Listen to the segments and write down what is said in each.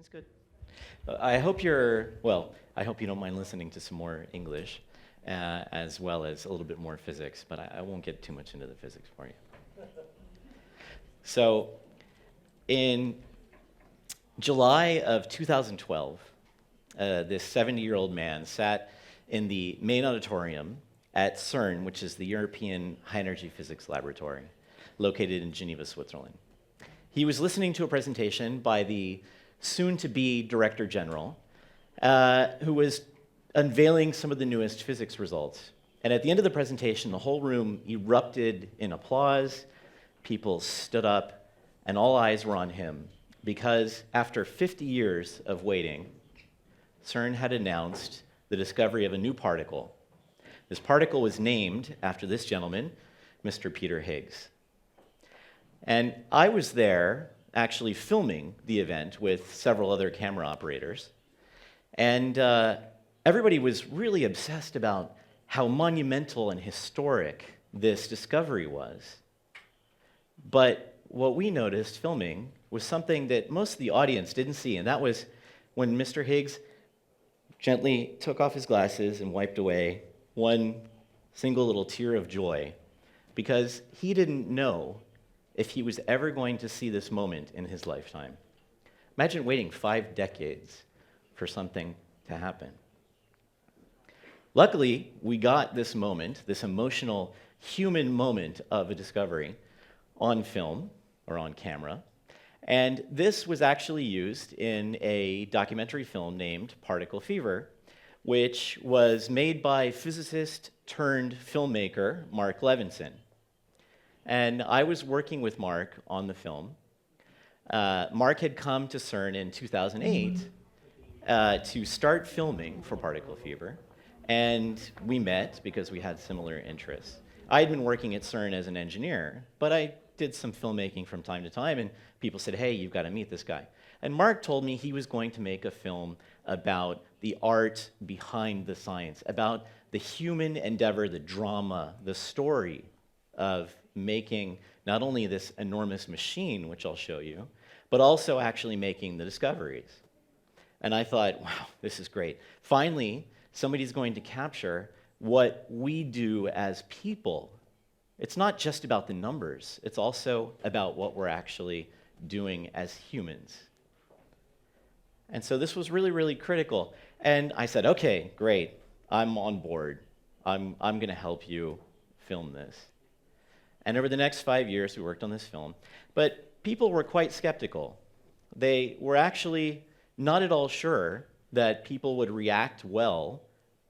That's good. I hope you don't mind listening to some more English, as well as a little bit more physics, but I won't get too much into the physics for you. So, in July of 2012, this 70-year-old man sat in the main auditorium at CERN, which is the European High Energy Physics Laboratory, located in Geneva, Switzerland. He was listening to a presentation by the soon-to-be Director General, who was unveiling some of the newest physics results. And at the end of the presentation, the whole room erupted in applause. People stood up, and all eyes were on him, because after 50 years of waiting, CERN had announced the discovery of a new particle. This particle was named after this gentleman, Mr. Peter Higgs. And I was there actually filming the event with several other camera operators. And everybody was really obsessed about how monumental and historic this discovery was. But what we noticed filming was something that most of the audience didn't see, and that was when Mr. Higgs gently took off his glasses and wiped away one single little tear of joy, because he didn't know if he was ever going to see this moment in his lifetime. Imagine waiting 5 decades for something to happen. Luckily, we got this moment, this emotional human moment of a discovery, on film, or on camera, and this was actually used in a documentary film named Particle Fever, which was made by physicist turned filmmaker Mark Levinson. And I was working with Mark on the film. Mark had come to CERN in 2008 to start filming for Particle Fever, and we met because we had similar interests. I had been working at CERN as an engineer, but I did some filmmaking from time to time, and people said, hey, you've got to meet this guy. And Mark told me he was going to make a film about the art behind the science, about the human endeavor, the drama, the story of making not only this enormous machine, which I'll show you, but also actually making the discoveries. And I thought, wow, this is great. Finally, somebody's going to capture what we do as people. It's not just about the numbers, it's also about what we're actually doing as humans. And so this was really, really critical. And I said, okay, great, I'm on board. I'm going to help you film this. And over the next 5 years, we worked on this film. But people were quite skeptical. They were actually not at all sure that people would react well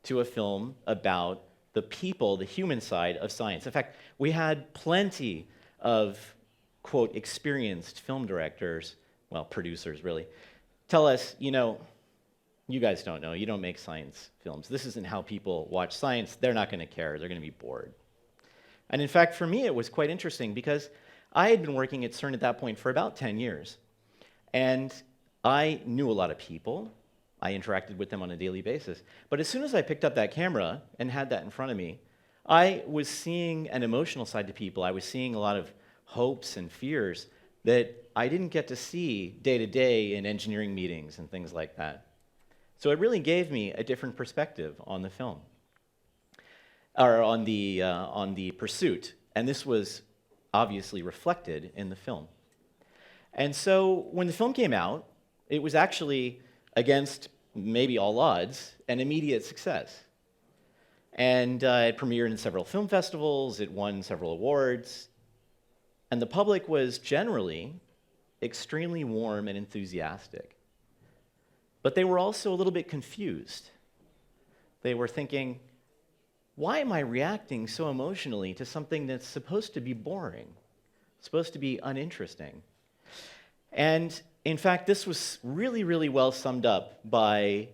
to a film about the people, the human side of science. In fact, we had plenty of, quote, experienced film directors, well, producers really, tell us, you guys don't know, you don't make science films. This isn't how people watch science. They're not going to care. They're going to be bored. And in fact, for me, it was quite interesting because I had been working at CERN at that point for about 10 years. And I knew a lot of people. I interacted with them on a daily basis. But as soon as I picked up that camera and had that in front of me, I was seeing an emotional side to people. I was seeing a lot of hopes and fears that I didn't get to see day to day in engineering meetings and things like that. So it really gave me a different perspective on the film, or on the pursuit. And this was obviously reflected in the film. And so when the film came out, it was actually, against maybe all odds, an immediate success. And it premiered in several film festivals, it won several awards, and the public was generally extremely warm and enthusiastic. But they were also a little bit confused. They were thinking, why am I reacting so emotionally to something that's supposed to be boring, supposed to be uninteresting? And in fact, this was really, really well summed up by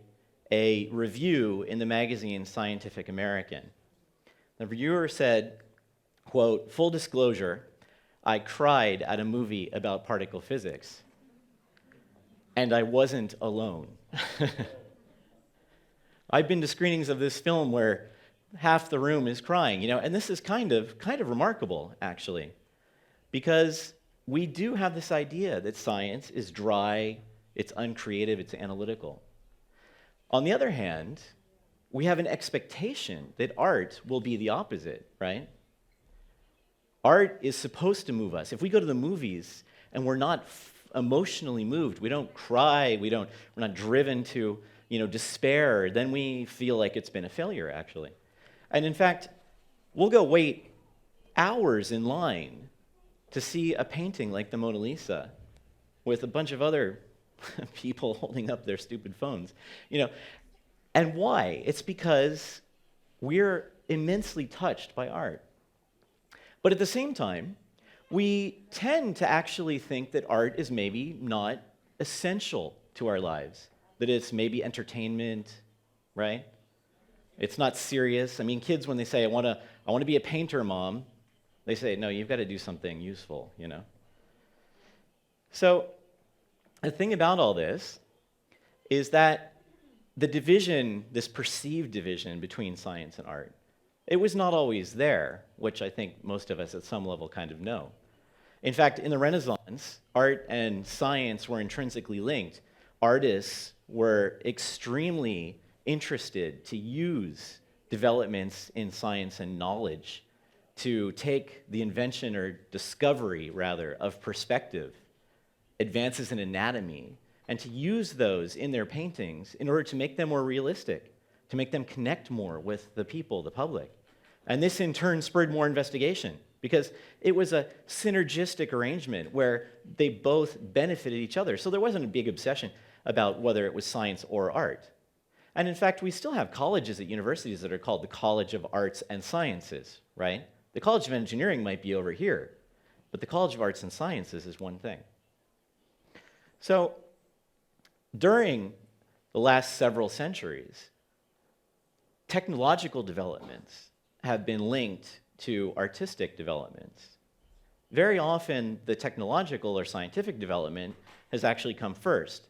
a review in the magazine Scientific American. The reviewer said, quote, "Full disclosure, I cried at a movie about particle physics, and I wasn't alone." I've been to screenings of this film where half the room is crying, and this is kind of remarkable, actually, because we do have this idea that science is dry it's uncreative, it's analytical. On the other hand, we have an expectation that art will be the opposite, right? Art is supposed to move us. If we go to the movies and we're not emotionally moved, we don't cry, we're not driven to, despair, then we feel like it's been a failure, actually. And in fact, we'll go wait hours in line to see a painting like the Mona Lisa with a bunch of other people holding up their stupid phones. And why? It's because we're immensely touched by art. But at the same time, we tend to actually think that art is maybe not essential to our lives, that it's maybe entertainment, right? It's not serious. I mean, kids, when they say, I want to be a painter, Mom, they say, no, you've got to do something useful, So the thing about all this is that the division, this perceived division between science and art, it was not always there, which I think most of us at some level kind of know. In fact, in the Renaissance, art and science were intrinsically linked. Artists were extremely interested to use developments in science and knowledge to take the invention or discovery, rather, of perspective, advances in anatomy, and to use those in their paintings in order to make them more realistic, to make them connect more with the people, the public. And this in turn spurred more investigation because it was a synergistic arrangement where they both benefited each other. So there wasn't a big obsession about whether it was science or art. And in fact, we still have colleges at universities that are called the College of Arts and Sciences, right? The College of Engineering might be over here, but the College of Arts and Sciences is one thing. So during the last several centuries, technological developments have been linked to artistic developments. Very often, the technological or scientific development has actually come first.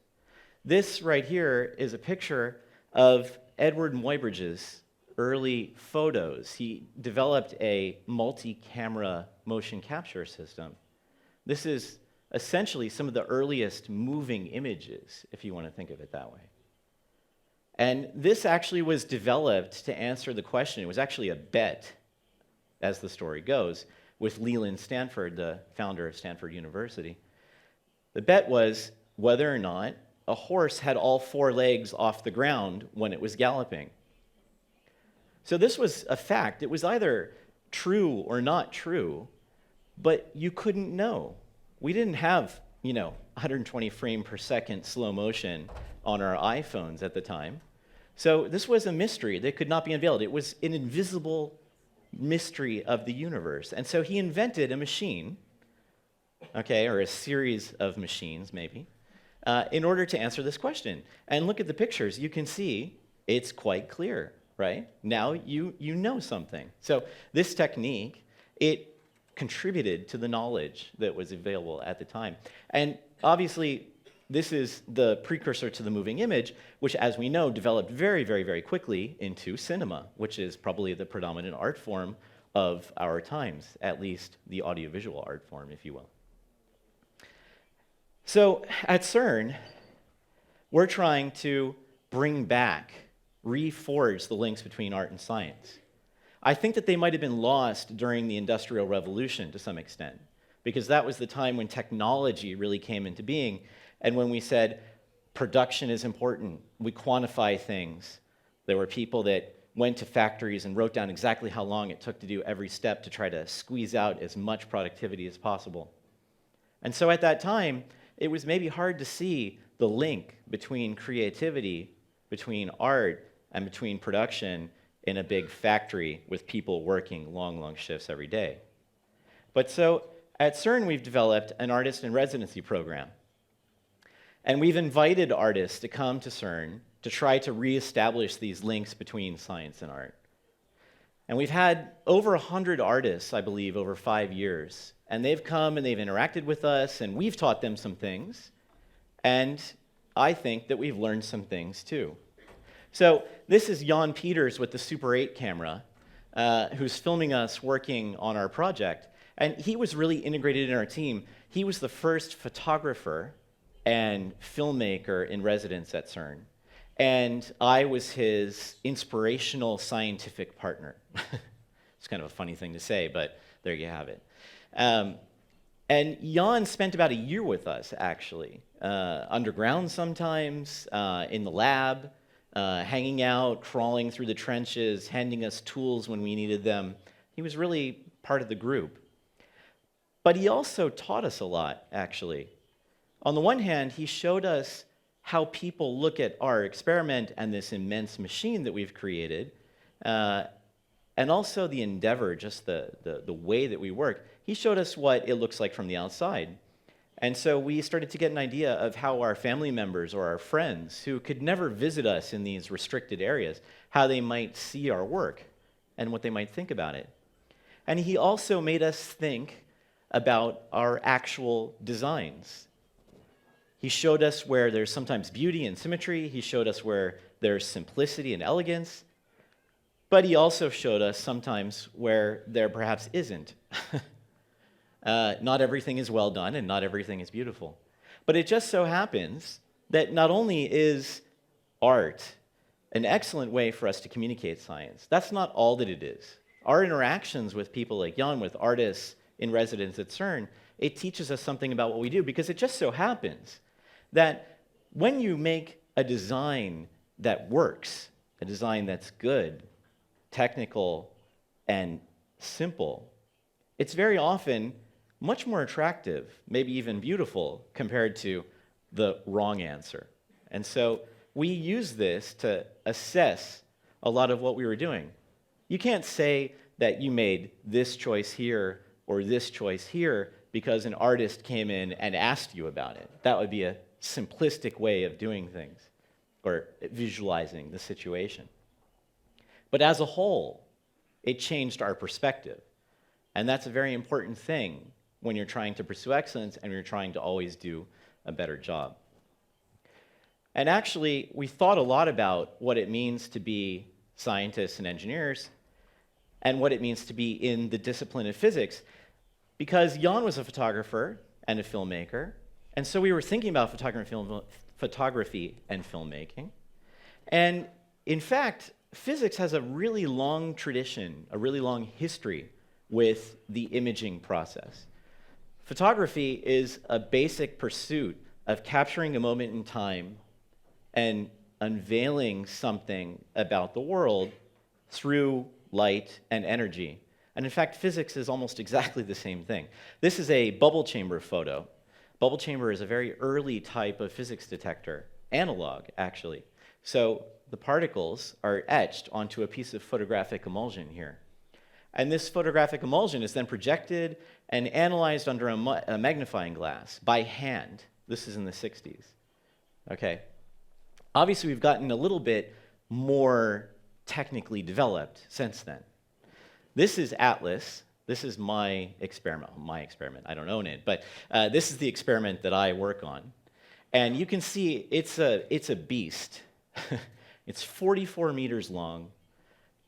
This right here is a picture of Edward Muybridge's early photos. He developed a multi-camera motion capture system. This is essentially some of the earliest moving images, if you want to think of it that way. And this actually was developed to answer the question. It was actually a bet, as the story goes, with Leland Stanford, the founder of Stanford University. The bet was whether or not a horse had all four legs off the ground when it was galloping. So this was a fact. It was either true or not true, but you couldn't know. We didn't have, 120 frame per second slow motion on our iPhones at the time. So this was a mystery that could not be unveiled. It was an invisible mystery of the universe. And so he invented a machine, or a series of machines maybe, in order to answer this question. And look at the pictures. You can see it's quite clear, right? Now you know something. So this technique, it contributed to the knowledge that was available at the time. And obviously, this is the precursor to the moving image, which, as we know, developed very, very, very quickly into cinema, which is probably the predominant art form of our times, at least the audiovisual art form, if you will. So at CERN, we're trying to bring back, reforge the links between art and science. I think that they might have been lost during the Industrial Revolution to some extent, because that was the time when technology really came into being, and when we said production is important, we quantify things. There were people that went to factories and wrote down exactly how long it took to do every step to try to squeeze out as much productivity as possible. And so at that time, it was maybe hard to see the link between creativity, between art, and between production in a big factory with people working long, long shifts every day. But so at CERN, we've developed an artist in residency program. And we've invited artists to come to CERN to try to reestablish these links between science and art. And we've had over 100 artists, I believe, over 5 years. And they've come and they've interacted with us, and we've taught them some things. And I think that we've learned some things too. So this is Jan Peters with the Super 8 camera, who's filming us working on our project. And he was really integrated in our team. He was the first photographer and filmmaker in residence at CERN. And I was his inspirational scientific partner. It's kind of a funny thing to say, but there you have it. And Jan spent about a year with us, actually, underground sometimes, in the lab, hanging out, crawling through the trenches, handing us tools when we needed them. He was really part of the group. But he also taught us a lot, actually. On the one hand, he showed us how people look at our experiment and this immense machine that we've created, and also the endeavor, just the way that we work. He showed us what it looks like from the outside. And so we started to get an idea of how our family members or our friends who could never visit us in these restricted areas, how they might see our work and what they might think about it. And he also made us think about our actual designs. He showed us where there's sometimes beauty and symmetry. He showed us where there's simplicity and elegance. But he also showed us sometimes where there perhaps isn't. Not everything is well done and not everything is beautiful. But it just so happens that not only is art an excellent way for us to communicate science, that's not all that it is. Our interactions with people like Jan, with artists in residence at CERN, it teaches us something about what we do, because it just so happens that when you make a design that works, a design that's good, technical, and simple, it's very often much more attractive, maybe even beautiful, compared to the wrong answer. And so we use this to assess a lot of what we were doing. You can't say that you made this choice here or this choice here because an artist came in and asked you about it. That would be a simplistic way of doing things or visualizing the situation. But as a whole, it changed our perspective. And that's a very important thing when you're trying to pursue excellence and you're trying to always do a better job. And actually, we thought a lot about what it means to be scientists and engineers and what it means to be in the discipline of physics, because Jan was a photographer and a filmmaker, and so we were thinking about photography and filmmaking. And in fact, physics has a really long tradition, a really long history with the imaging process. Photography is a basic pursuit of capturing a moment in time and unveiling something about the world through light and energy. And in fact, physics is almost exactly the same thing. This is a bubble chamber photo. Bubble chamber is a very early type of physics detector, analog, actually. So the particles are etched onto a piece of photographic emulsion here. And this photographic emulsion is then projected and analyzed under a magnifying glass by hand. This is in the 60s. Okay. Obviously, we've gotten a little bit more technically developed since then. This is Atlas. This is my experiment. I don't own it, but this is the experiment that I work on. And you can see it's a beast. It's 44 meters long,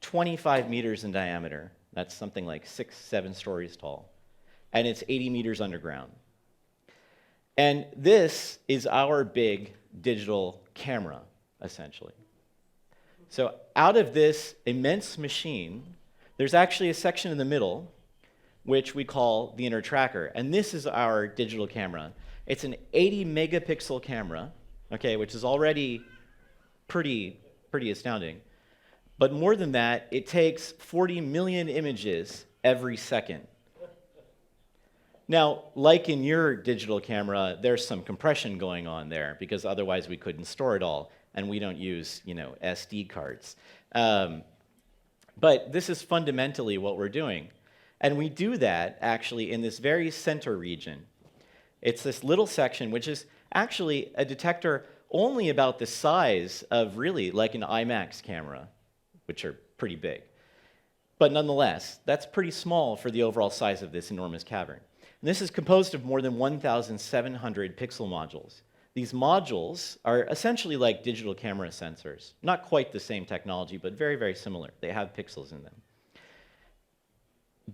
25 meters in diameter. That's something like 6-7 stories tall. And it's 80 meters underground. And this is our big digital camera, essentially. So out of this immense machine, there's actually a section in the middle which we call the inner tracker. And this is our digital camera. It's an 80 megapixel camera, okay, which is already pretty astounding. But more than that, it takes 40 million images every second. Now, like in your digital camera, there's some compression going on there, because otherwise we couldn't store it all, and we don't use, SD cards. But this is fundamentally what we're doing. And we do that, actually, in this very center region. It's this little section, which is actually a detector only about the size of really like an IMAX camera, which are pretty big. But nonetheless, that's pretty small for the overall size of this enormous cavern. And this is composed of more than 1,700 pixel modules. These modules are essentially like digital camera sensors. Not quite the same technology, but very, very similar. They have pixels in them.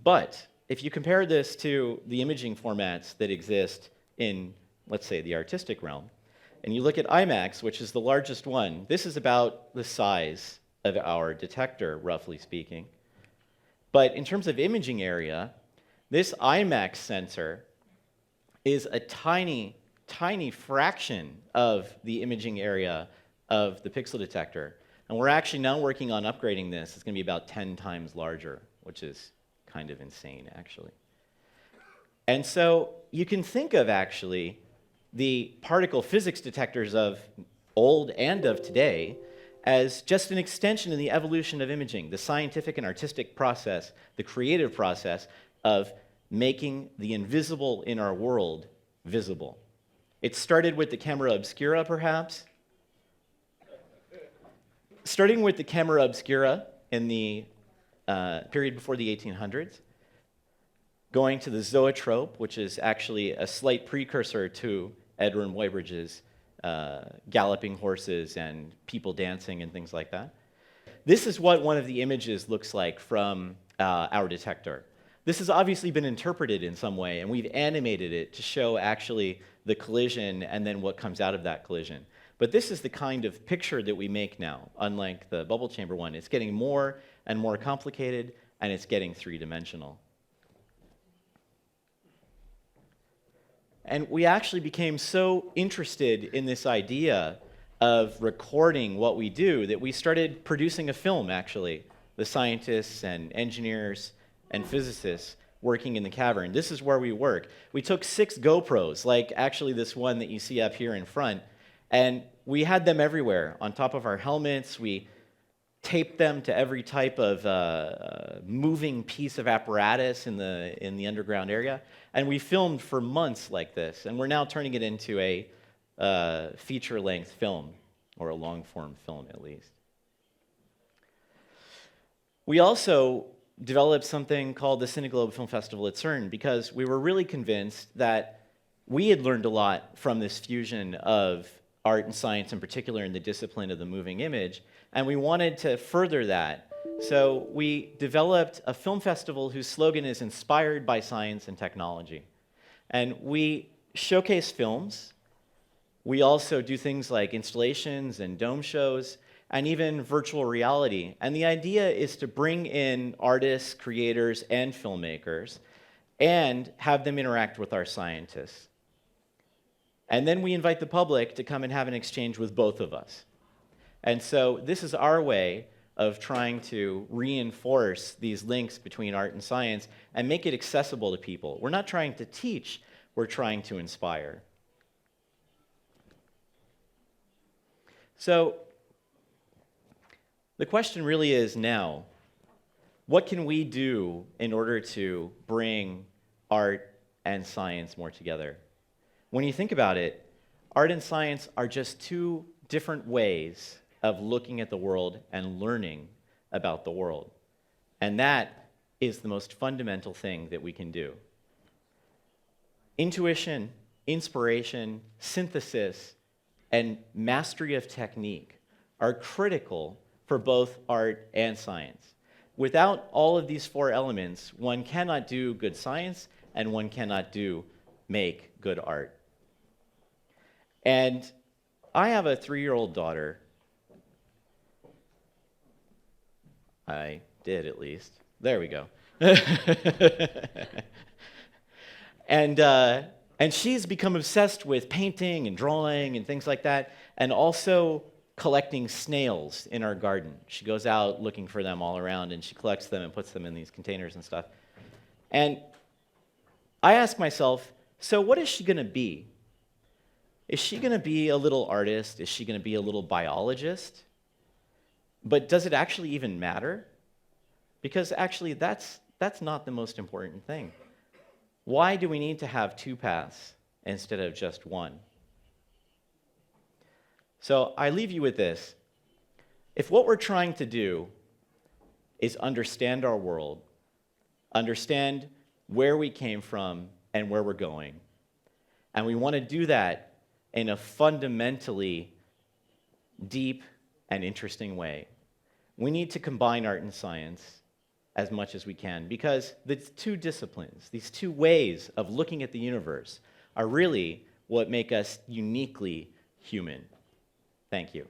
But if you compare this to the imaging formats that exist in let's say, the artistic realm, and you look at IMAX, which is the largest one, this is about the size of our detector, roughly speaking. But in terms of imaging area, this IMAX sensor is a tiny, tiny fraction of the imaging area of the pixel detector. And we're actually now working on upgrading this. It's going to be about 10 times larger, which is kind of insane, actually. And so you can think of, actually, the particle physics detectors of old and of today as just an extension in the evolution of imaging, the scientific and artistic process, the creative process of making the invisible in our world visible. It started with the camera obscura, perhaps. Starting with the camera obscura in the period before the 1800s, going to the zoetrope, which is actually a slight precursor to Edwin Muybridge's galloping horses and people dancing and things like that. This is what one of the images looks like from our detector. This has obviously been interpreted in some way, and we've animated it to show actually the collision and then what comes out of that collision. But this is the kind of picture that we make now, unlike the bubble chamber one. It's getting more and more complicated, and it's getting three-dimensional. And we actually became so interested in this idea of recording what we do that we started producing a film, actually, the scientists and engineers and physicists working in the cavern. This is where we work. We took 6 GoPros, like actually this one that you see up here in front, and we had them everywhere. On top of our helmets, we taped them to every type of moving piece of apparatus in the underground area, and we filmed for months like this, and we're now turning it into a feature-length film, or a long-form film at least. We also developed something called the CineGlobe Film Festival at CERN because we were really convinced that we had learned a lot from this fusion of art and science, in particular in the discipline of the moving image, and we wanted to further that. So we developed a film festival whose slogan is inspired by science and technology. And we showcase films. We also do things like installations and dome shows, and even virtual reality. And the idea is to bring in artists, creators, and filmmakers, and have them interact with our scientists. And then we invite the public to come and have an exchange with both of us. And so this is our way of trying to reinforce these links between art and science and make it accessible to people. We're not trying to teach, we're trying to inspire. So the question really is now, what can we do in order to bring art and science more together? When you think about it, art and science are just 2 different ways of looking at the world and learning about the world. And that is the most fundamental thing that we can do. Intuition, inspiration, synthesis, and mastery of technique are critical for both art and science. Without all of these 4 elements, one cannot do good science and one cannot make good art. And I have a 3-year-old daughter. I did, at least. There we go. And she's become obsessed with painting and drawing and things like that, and also collecting snails in our garden. She goes out looking for them all around, and she collects them and puts them in these containers and stuff. And I ask myself, so what is she going to be? Is she going to be a little artist? Is she going to be a little biologist? But does it actually even matter? Because actually, that's not the most important thing. Why do we need to have 2 paths instead of just one? So I leave you with this. If what we're trying to do is understand our world, understand where we came from and where we're going, and we want to do that in a fundamentally deep and interesting way, we need to combine art and science as much as we can, because the 2 disciplines, these 2 ways of looking at the universe, are really what make us uniquely human. Thank you.